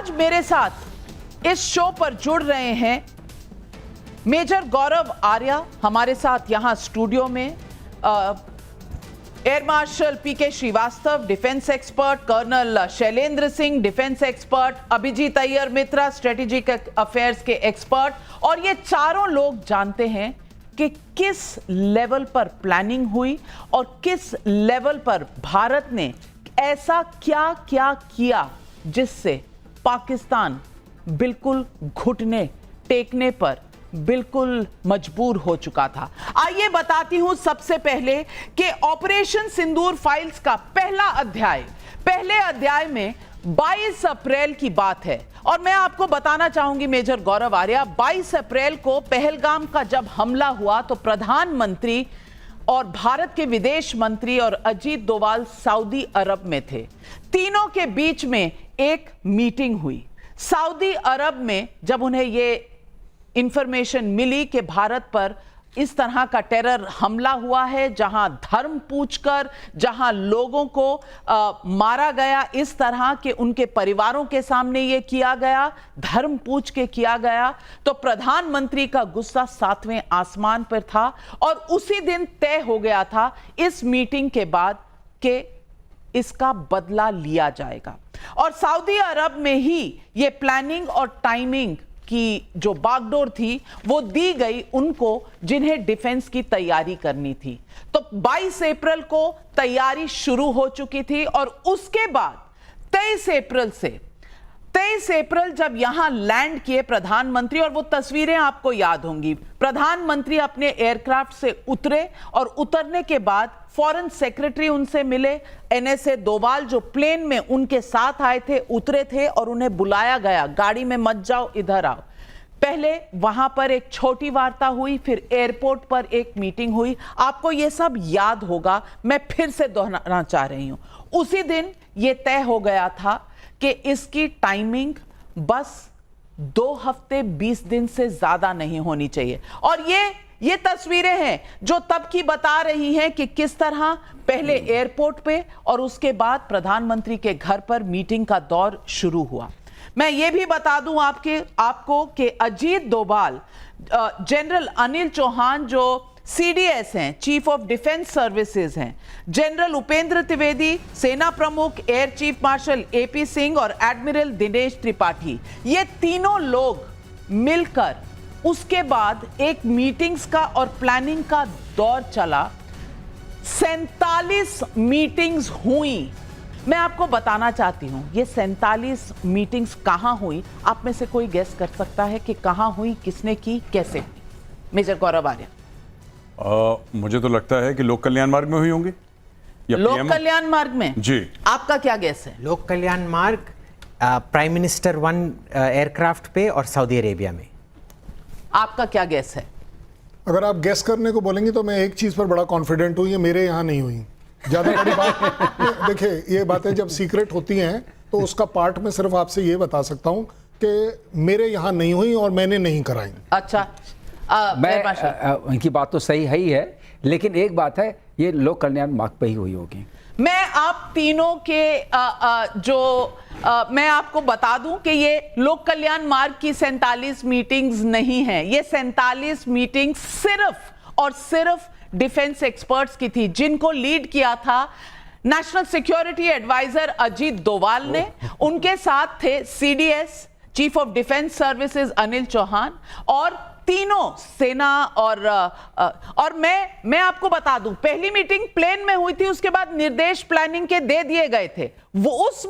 आज मेरे साथ इस शो पर जुड़ रहे हैं मेजर गौरव आर्या, हमारे साथ यहां स्टूडियो में air marshal P K Srivastava defence expert, colonel Shailendra Singh defence expert, Abhijit Iyer Mitra strategic affairs के एक्सपर्ट। और ये चारों लोग जानते हैं कि किस लेवल पर प्लानिंग हुई और किस लेवल पर भारत ने ऐसा क्या क्या किया जिससे पाकिस्तान बिल्कुल घुटने टेकने पर बिल्कुल मजबूर हो चुका था। आइए बताती हूं सबसे पहले कि ऑपरेशन सिंदूर फाइल्स का पहले अध्याय में 22 अप्रैल की बात है। और मैं आपको बताना चाहूंगी मेजर गौरव आर्या, 22 अप्रैल को पहलगाम का जब हमला हुआ तो प्रधानमंत्री और भारत के विदेश मंत्री और अजीत डोभाल सऊदी अरब में थे। तीनों के बीच में एक मीटिंग हुई। सऊदी अरब में जब उन्हें यह इंफॉर्मेशन मिली कि भारत पर इस तरह का टेरर हमला हुआ है, जहां धर्म पूछकर, जहां लोगों को मारा गया, इस तरह के उनके परिवारों के सामने ये किया गया, धर्म पूछ के किया गया, तो प्रधानमंत्री का गुस्सा 7वें आसमान पर था। और उसी दिन तय हो गया था इस मीटिंग के बाद कि इसका बदला लिया जाएगा। और सऊदी अरब में ही ये प्लानिंग और टाइमिंग की जो बागडोर थी वो दी गई उनको जिन्हें डिफेंस की तैयारी करनी थी। तो 22 अप्रैल को तैयारी शुरू हो चुकी थी और उसके बाद 23 अप्रैल जब यहां लैंड किए प्रधानमंत्री, और वो तस्वीरें आपको याद होंगी, प्रधानमंत्री अपने एयरक्राफ्ट से उतरे और उतरने के बाद फॉरेन सेक्रेटरी उनसे मिले। एनएसए डोभाल जो प्लेन में उनके साथ आए थे उतरे थे और उन्हें बुलाया गया, गाड़ी में मत जाओ इधर आओ। पहले वहां पर एक छोटी वार्ता हुई, फिर एयरपोर्ट पर एक मीटिंग हुई। आपको यह सब याद होगा, मैं फिर से दोहराना चाह रही हूं। उसी दिन यह तय हो गया था कि इसकी टाइमिंग बस 2 हफ्ते 20 दिन से ज्यादा नहीं होनी चाहिए। और ये तस्वीरें हैं जो तब की बता रही हैं कि किस तरह पहले एयरपोर्ट पे और उसके बाद प्रधानमंत्री के घर पर मीटिंग का दौर शुरू हुआ। मैं ये भी बता दूं आपको कि अजीत डोभाल, जनरल अनिल चौहान जो सीडीएस हैं, चीफ ऑफ डिफेंस सर्विसेज हैं, जनरल उपेंद्र त्रिवेदी सेना प्रमुख, air chief marshal AP Singh और एडमिरल दिनेश त्रिपाठी, ये तीनों लोग मिलकर उसके बाद एक मीटिंग्स का और प्लानिंग का दौर चला। 47 मीटिंग्स हुई। मैं आपको बताना चाहती हूं ये 47 मीटिंग्स कहां हुई। आप में से कोई गेस कर सकता है कि कहां हुई, किसने की, कैसे हुई? मेजर गौरव आर्या। मुझे तो लगता है कि लोक कल्याण मार्ग में हुई होंगी या लोक कल्याण मार्ग में। जी, आपका क्या गेस है? लोक कल्याण मार्ग, प्राइम मिनिस्टर 1 एयरक्राफ्ट पे और सऊदी अरेबिया में। आपका क्या गेस है? अगर आप गेस करने को बोलेंगे तो मैं एक चीज पर बड़ा कॉन्फिडेंट हूँ, ये मेरे यहाँ नहीं हुई। ज्यादा बड़ी बात देखिए, ये बातें जब सीक्रेट होती हैं तो उसका पार्ट में सिर्फ आपसे ये बता सकता हूँ कि मेरे यहाँ नहीं हुई और मैंने नहीं कराई। अच्छा, इनकी बात तो सही है ही है, लेकिन एक बात है, ये लोक कल्याण मार्ग पे ही हुई होगी। मैं आप तीनों के मैं आपको बता दूं कि ये लोक कल्याण मार्ग की 47 मीटिंग्स नहीं है। ये 47 मीटिंग्स सिर्फ और सिर्फ डिफेंस एक्सपर्ट्स की थी, जिनको लीड किया था national security adviser Ajit Doval ने। उनके साथ थे CDS chief of defence services Anil Chauhan और तीनों सेना और मैं आपको बता दूं, पहली मीटिंग प्लेन में हुई थी, उसके बाद निर्देश प्लानिंग के दे दिए गए थे। वो उस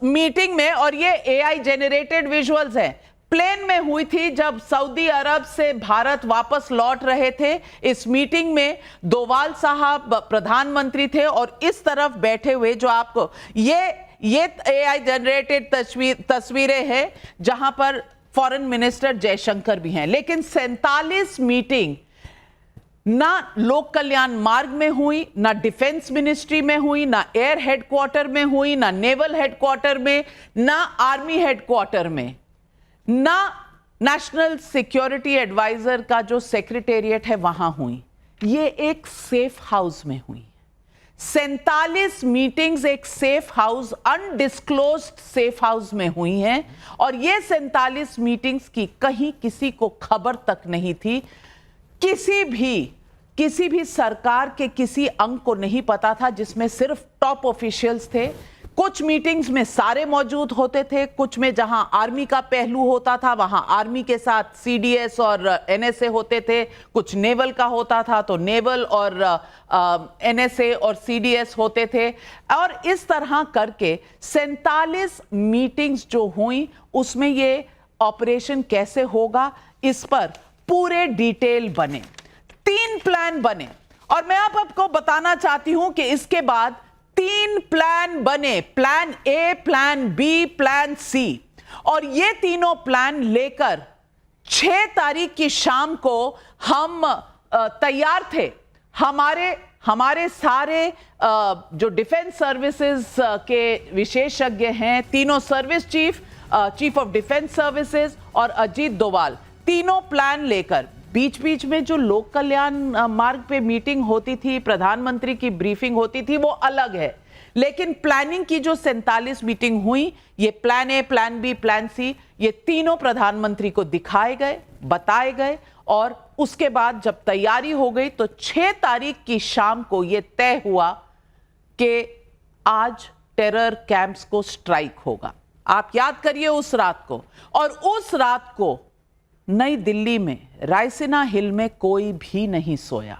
मीटिंग में और ये एआई जेनरेटेड विजुअल्स हैं, प्लेन में हुई थी जब सऊदी अरब से भारत वापस लौट रहे थे। इस मीटिंग में डोभाल साहब प्रधानमंत्री थे और इस तरफ बैठे हुए जो आपको ये एआई जनरेटेड तस्वीरें हैं जहां पर फॉरेन मिनिस्टर जयशंकर भी हैं। लेकिन 47 मीटिंग ना लोक कल्याण मार्ग में हुई, ना डिफेंस मिनिस्ट्री में हुई, ना एयर हेडक्वार्टर में हुई, ना नेवल हेडक्वार्टर में, ना आर्मी हेडक्वार्टर में, ना नेशनल सिक्योरिटी एडवाइजर का जो सेक्रेटेरिएट है वहां हुई। ये एक सेफ हाउस में हुई। 47 मीटिंग्स एक safe house, undisclosed safe house में हुई हैं और ये 47 मीटिंग्स की कहीं किसी को खबर तक नहीं थी। किसी भी सरकार के किसी अंग को नहीं पता था, जिसमें सिर्फ टॉप ऑफिशियल्स थे। कुछ मीटिंग्स में सारे मौजूद होते थे, कुछ में जहां आर्मी का पहलू होता था वहां आर्मी के साथ सीडीएस और एनएसए होते थे, कुछ नेवल का होता था तो नेवल और एनएसए और सीडीएस होते थे। और इस तरह करके 47 मीटिंग्स जो हुई उसमें ये ऑपरेशन कैसे होगा इस पर पूरे डिटेल बने, 3 प्लान बने। और मैं आपको बताना चाहती हूं कि इसके बाद 3 प्लान बने, plan A, plan B, plan C. और ये तीनों प्लान लेकर 6 तारीख की शाम को हम तैयार थे। हमारे सारे जो डिफेंस सर्विसेज के विशेषज्ञ हैं, तीनों service chief of defence services और अजीत डोवाल, तीनों प्लान लेकर बीच बीच में जो लोक कल्याण मार्ग पे मीटिंग होती थी, प्रधानमंत्री की ब्रीफिंग होती थी, वो अलग है। लेकिन प्लानिंग की जो 47 मीटिंग हुई, ये plan A, plan B, plan C, ये तीनों प्रधानमंत्री को दिखाए गए, बताए गए। और उसके बाद जब तैयारी हो गई तो 6 तारीख की शाम को ये तय हुआ कि आज टेरर कैंप्स को स्ट्राइक होगा। आप याद करिए उस रात को। और उस रात को नई दिल्ली में रायसीना हिल में कोई भी नहीं सोया,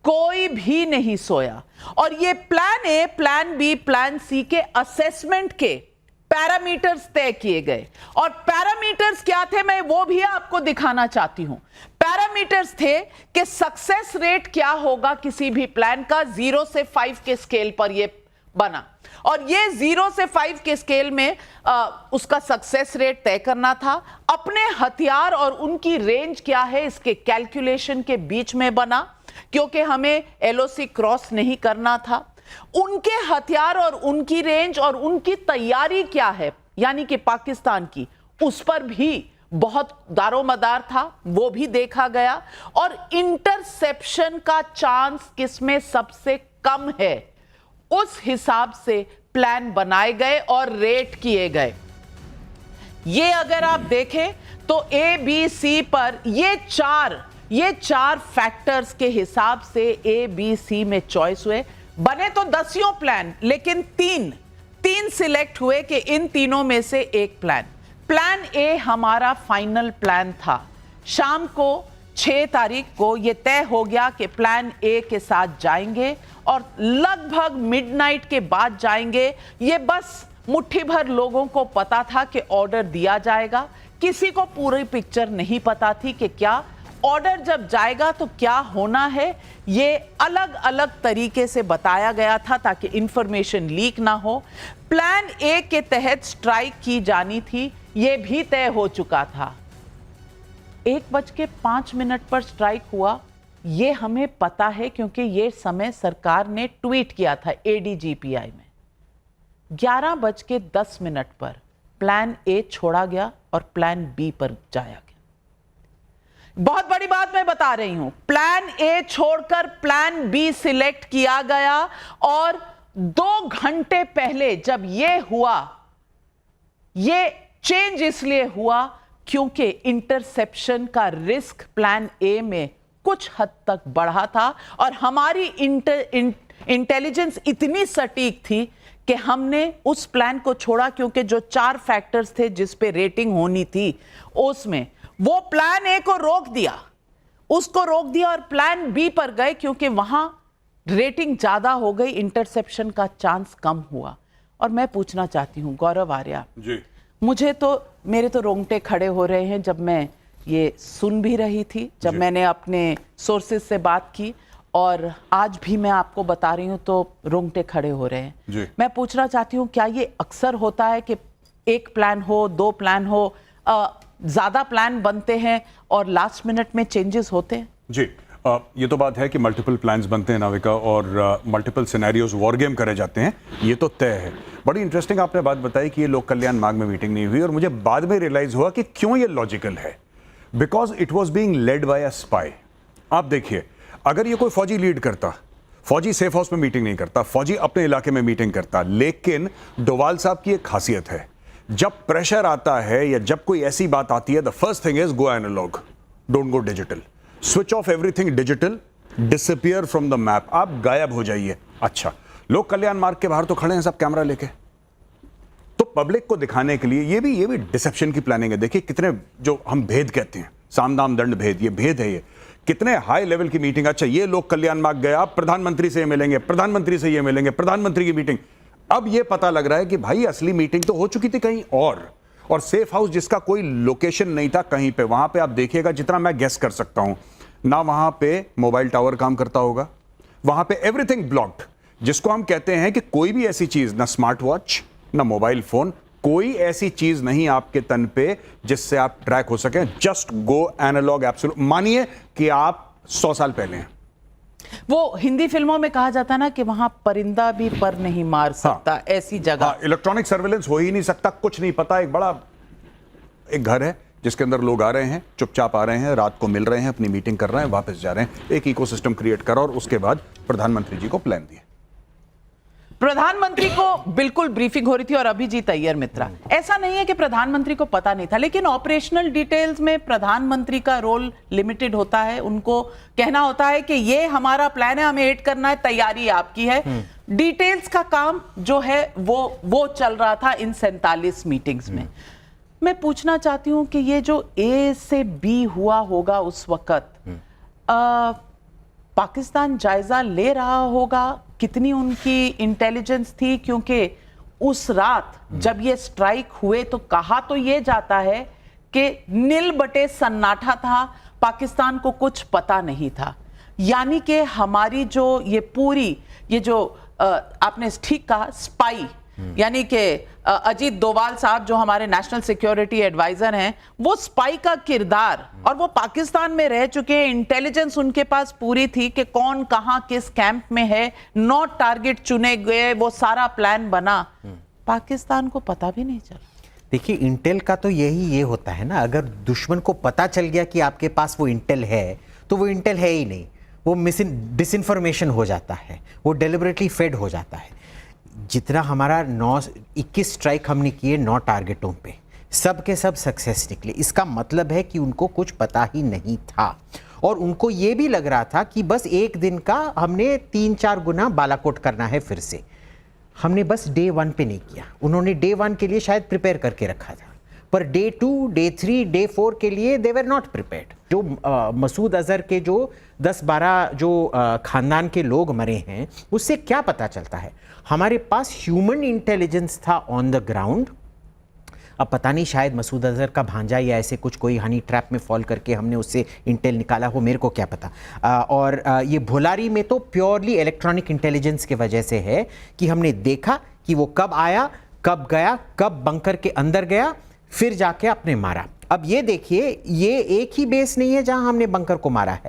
कोई भी नहीं सोया। और ये plan A, plan B, plan C के असेसमेंट के पैरामीटर्स तय किए गए। और पैरामीटर्स क्या थे मैं वो भी आपको दिखाना चाहती हूं। पैरामीटर्स थे कि सक्सेस रेट क्या होगा किसी भी प्लान का, 0 से 5 के स्केल पर ये बना। और ये 0 से 5 के स्केल में उसका सक्सेस रेट तय करना था। अपने हथियार और उनकी रेंज क्या है इसके कैलकुलेशन के बीच में बना, क्योंकि हमें एलओसी क्रॉस नहीं करना था। उनके हथियार और उनकी रेंज और उनकी तैयारी क्या है, यानी कि पाकिस्तान की, उस पर भी बहुत दारोमदार था, वो भी देखा गया। और इंटरसेप्शन का चांस किसमें सबसे कम है, उस हिसाब से प्लान बनाए गए और रेट किए गए। ये अगर आप देखें तो ए, बी, सी पर ये चार फैक्टर्स के हिसाब से ए, बी, सी में चॉइस हुए। बने तो 10 प्लान, लेकिन तीन सिलेक्ट हुए कि इन तीनों में से एक प्लान ए हमारा फाइनल प्लान था। शाम को 6 तारीख को यह तय हो गया कि प्लान ए के साथ जाएंगे और लगभग मिडनाइट के बाद जाएंगे। ये बस मुट्ठी भर लोगों को पता था कि ऑर्डर दिया जाएगा, किसी को पूरी पिक्चर नहीं पता थी कि क्या ऑर्डर जब जाएगा तो क्या होना है। ये अलग अलग तरीके से बताया गया था ताकि इंफॉर्मेशन लीक ना हो। प्लान ए के तहत स्ट्राइक की जानी थी, यह भी तय हो चुका था। 1:05 पर स्ट्राइक हुआ, ये हमें पता है क्योंकि ये समय सरकार ने ट्वीट किया था ADGPI में। 11:10 पर प्लान ए छोड़ा गया और प्लान बी पर जाया गया। बहुत बड़ी बात मैं बता रही हूं, प्लान ए छोड़कर प्लान बी सिलेक्ट किया गया। और 2 घंटे पहले जब ये हुआ, ये चेंज इसलिए हुआ क्योंकि इंटरसेप्शन का रिस्क प्लान ए में कुछ हद तक बढ़ा था और हमारी इंटेलिजेंस इतनी सटीक थी कि हमने उस प्लान को छोड़ा, क्योंकि जो 4 फैक्टर्स थे जिस पे रेटिंग होनी थी उसमें वो प्लान ए को रोक दिया, उसको रोक दिया और प्लान बी पर गए क्योंकि वहां रेटिंग ज्यादा हो गई, इंटरसेप्शन का चांस कम हुआ। और मैं पूछना चाहती हूं गौरव आर्या जी, मेरे तो रोंगटे खड़े हो रहे हैं जब मैं ये सुन भी रही थी, जब मैंने अपने सोर्सेज से बात की, और आज भी मैं आपको बता रही हूं तो रोंगटे खड़े हो रहे हैं। मैं पूछना चाहती हूं, क्या ये अक्सर होता है कि एक प्लान हो, 2 प्लान हो, ज्यादा प्लान बनते हैं और लास्ट मिनट में चेंजेस होते हैं? जी, ये तो बात है कि मल्टीपल प्लान्स बनते हैं नाविका, और मल्टीपल सिनेरियोज वॉर गेम करे जाते हैं, ये तो तय है। बड़ी इंटरेस्टिंग आपने बात बताई कि ये लोक कल्याण मार्ग में मीटिंग नहीं हुई, और मुझे बाद में रियलाइज हुआ कि क्यों ये लॉजिकल है। Because it was being led by a spy. आप देखिए, अगर ये कोई फौजी लीड करता, फौजी सेफ हाउस में मीटिंग नहीं करता, फौजी अपने इलाके में मीटिंग करता। लेकिन डोवाल साहब की एक खासियत है, जब प्रेशर आता है या जब कोई ऐसी बात आती है, the first thing is go analogue, don't go digital, switch off everything digital, disappear from the map, आप गायब हो जाइए। अच्छा, लोक कल्याण मार्ग के बाहर तो खड़े हैं सब कैमरा लेके, तो पब्लिक को दिखाने के लिए ये भी डिसेप्शन की प्लानिंग है। देखिए कितने, जो हम भेद कहते हैं, साम दाम दंड भेद, ये भेद है, ये कितने हाई लेवल की मीटिंग। अच्छा, ये लोक कल्याण मार्ग गया, प्रधानमंत्री से ये मिलेंगे, प्रधानमंत्री से ये मिलेंगे, प्रधानमंत्री की मीटिंग। अब ये पता लग रहा है कि भाई असली मीटिंग तो हो चुकी थी कहीं और सेफ हाउस जिसका कोई लोकेशन नहीं था कहीं पे, वहां पे आप देखिएगा, जितना मैं गेस कर सकता हूं, ना वहां पे मोबाइल टावर काम करता होगा, वहां पे एवरीथिंग ब्लॉक्ड, जिसको हम कहते हैं कि कोई भी ऐसी चीज, ना स्मार्ट वॉच, ना मोबाइल फोन, कोई ऐसी चीज नहीं आपके तन पे जिससे आप ट्रैक हो सके। जस्ट गो एनालॉग एब्सोल्यूट, मानिए कि आप 100 साल पहले हैं। वो हिंदी फिल्मों में कहा जाता ना कि वहां परिंदा भी पर नहीं मार सकता, ऐसी जगह। इलेक्ट्रॉनिक सर्वेलेंस हो ही नहीं सकता, कुछ नहीं पता। एक घर है जिसके अंदर लोग आ रहे हैं, चुपचाप आ रहे हैं, रात को मिल रहे हैं, अपनी मीटिंग कर रहे हैं, वापस जा रहे हैं, एक इकोसिस्टम क्रिएट करा और उसके बाद प्रधानमंत्री जी को प्लान दिया। प्रधानमंत्री को बिल्कुल ब्रीफिंग हो रही थी और अभिजीत अय्यर मित्रा, ऐसा नहीं है कि प्रधानमंत्री को पता नहीं था, लेकिन ऑपरेशनल डिटेल्स में प्रधानमंत्री का रोल लिमिटेड होता है। उनको कहना होता है कि ये हमारा प्लान है, हमें एड करना है, तैयारी आपकी है। डिटेल्स का काम जो है वो चल रहा था इन 47 मीटिंग्स में। मैं पूछना चाहती हूं कि ये जो ए से बी हुआ होगा उस वक्त, पाकिस्तान जायजा ले रहा होगा, कितनी उनकी इंटेलिजेंस थी? क्योंकि उस रात जब ये स्ट्राइक हुए तो कहा तो ये जाता है कि नील बटे सन्नाटा था, पाकिस्तान को कुछ पता नहीं था। यानी कि हमारी जो ये पूरी, ये जो आपने ठीक कहा, स्पाई, यानी कि अजीत डोवाल साहब जो हमारे नेशनल सिक्योरिटी एडवाइजर हैं, वो स्पाई का किरदार, और वो पाकिस्तान में रह चुके हैं, इंटेलिजेंस उनके पास पूरी थी कि कौन कहां किस कैंप में है, 9 टारगेट चुने गए, वो सारा प्लान बना, पाकिस्तान को पता भी नहीं चला। देखिए, इंटेल का तो ये होता है ना, अगर दुश्मन को पता चल गया कि आपके पास वो इंटेल है, तो वो इंटेल है ही नहीं, वो डिसइंफॉर्मेशन हो जाता है, वो डेलिबरेटली फेड हो जाता है। जितना हमारा 21 स्ट्राइक हमने किए 9 टारगेटों पे, सब के सब सक्सेस निकले, इसका मतलब है कि उनको कुछ पता ही नहीं था, और उनको ये भी लग रहा था कि बस एक दिन का हमने 3-4 गुना बालाकोट करना है फिर से। हमने बस डे 1 पे नहीं किया, उन्होंने डे 1 के लिए शायद प्रिपेयर करके रखा था, पर डे 2, डे 3, डे 4 के लिए दे वर नॉट प्रिपेयर्ड। जो मसूद अजहर के जो 10-12 जो खानदान के लोग मरे हैं, उससे क्या पता चलता है? हमारे पास ह्यूमन इंटेलिजेंस था ऑन द ग्राउंड। अब पता नहीं, शायद मसूद अजहर का भांजा या ऐसे कुछ कोई हनी ट्रैप में फॉल करके हमने उससे इंटेल निकाला हो, मेरे को क्या पता। और ये भोलारी में तो प्योरली इलेक्ट्रॉनिक इंटेलिजेंस के वजह से है कि हमने देखा कि वो कब आया, कब गया, कब बंकर के अंदर गया, फिर जाके आपने मारा। अब ये देखिए, ये एक ही बेस नहीं है जहां हमने बंकर को मारा है।